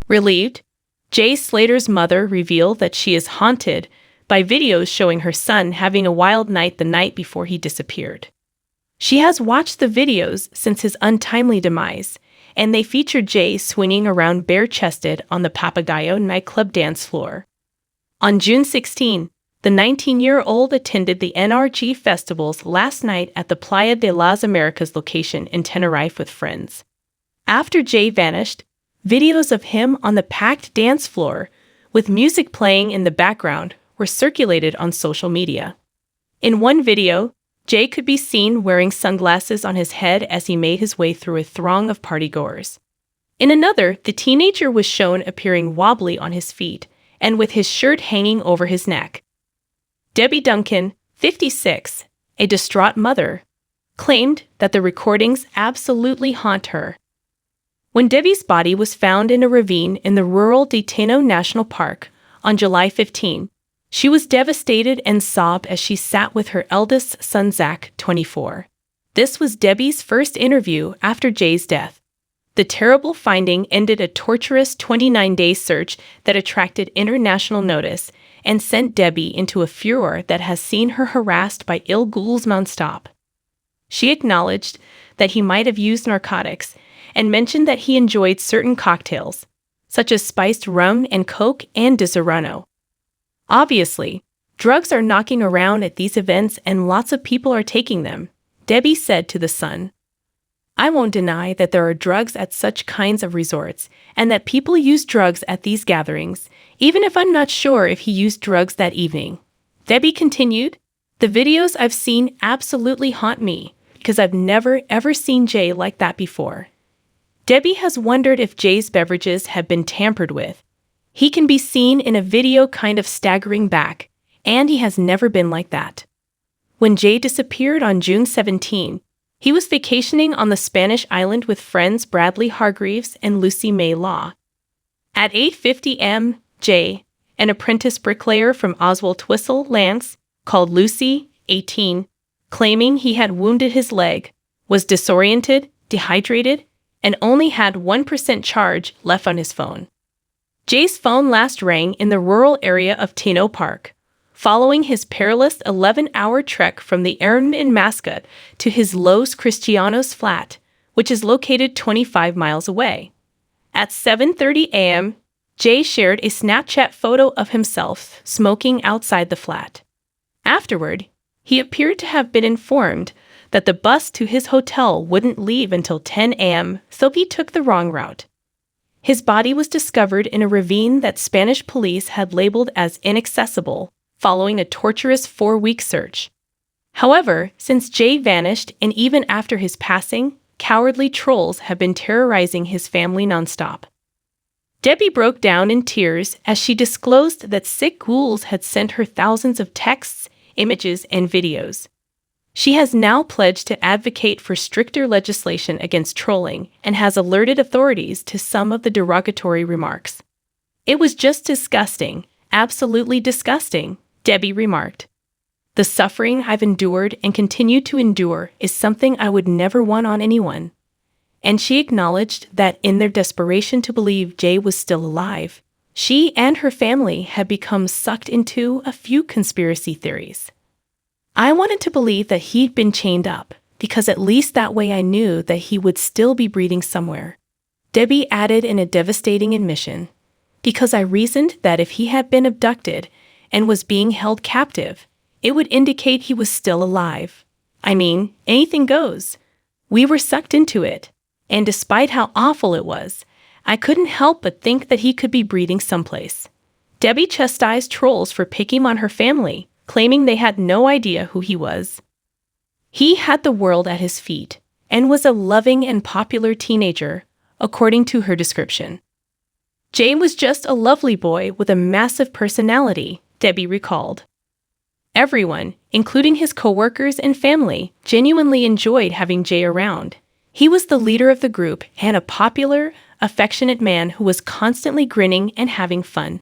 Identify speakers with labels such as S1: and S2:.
S1: Relieved, Jay Slater's mother revealed that she is haunted by videos showing her son having a wild night the night before he disappeared. She has watched the videos since his untimely demise, and they feature Jay swinging around bare-chested on the Papagayo nightclub dance floor. On June 16, the 19-year-old attended the NRG festivals last night at the Playa de las Americas location in Tenerife with friends. After Jay vanished, videos of him on the packed dance floor, with music playing in the background, were circulated on social media. In one video, Jay could be seen wearing sunglasses on his head as he made his way through a throng of partygoers. In another, the teenager was shown appearing wobbly on his feet and with his shirt hanging over his neck. Debbie Duncan, 56, a distraught mother, claimed that the recordings absolutely haunt her. When Debbie's body was found in a ravine in the rural Diteno National Park on July 15, she was devastated and sobbed as she sat with her eldest son Zach, 24. This was Debbie's first interview after Jay's death. The terrible finding ended a torturous 29-day search that attracted international notice and sent Debbie into a furor that has seen her harassed by ill ghouls nonstop. She acknowledged that he might have used narcotics and mentioned that he enjoyed certain cocktails, such as spiced rum and coke and Disaronno. Obviously, drugs are knocking around at these events and lots of people are taking them, Debbie said to The Sun. I won't deny that there are drugs at such kinds of resorts and that people use drugs at these gatherings, even if I'm not sure if he used drugs that evening. Debbie continued, the videos I've seen absolutely haunt me because I've never ever seen Jay like that before. Debbie has wondered if Jay's beverages have been tampered with. He can be seen in a video kind of staggering back, and he has never been like that. When Jay disappeared on June 17, he was vacationing on the Spanish island with friends Bradley Hargreaves and Lucy May Law. At 8:50 am, Jay, an apprentice bricklayer from Oswald Twistle, Lance, called Lucy, 18, claiming he had wounded his leg, was disoriented, dehydrated, and only had 1% charge left on his phone. Jay's phone last rang in the rural area of Teno Park, following his perilous 11-hour trek from the Erin in Mascot to his Los Cristianos flat, which is located 25 miles away. At 7:30 a.m., Jay shared a Snapchat photo of himself smoking outside the flat. Afterward, he appeared to have been informed that the bus to his hotel wouldn't leave until 10 a.m., so he took the wrong route. His body was discovered in a ravine that Spanish police had labeled as inaccessible following a torturous 4-week search. However, since Jay vanished and even after his passing, cowardly trolls have been terrorizing his family nonstop. Debbie broke down in tears as she disclosed that sick ghouls had sent her thousands of texts, images, and videos. She has now pledged to advocate for stricter legislation against trolling and has alerted authorities to some of the derogatory remarks. It was just disgusting, absolutely disgusting, Debbie remarked. The suffering I've endured and continue to endure is something I would never want on anyone. And she acknowledged that in their desperation to believe Jay was still alive, she and her family had become sucked into a few conspiracy theories. I wanted to believe that he'd been chained up, because at least that way I knew that he would still be breathing somewhere. Debbie added in a devastating admission, because I reasoned that if he had been abducted and was being held captive, it would indicate he was still alive. I mean, anything goes. We were sucked into it, and despite how awful it was, I couldn't help but think that he could be breathing someplace. Debbie chastised trolls for picking on her family, claiming they had no idea who he was. He had the world at his feet and was a loving and popular teenager, according to her description. Jay was just a lovely boy with a massive personality, Debbie recalled. Everyone, including his coworkers and family, genuinely enjoyed having Jay around. He was the leader of the group and a popular, affectionate man who was constantly grinning and having fun.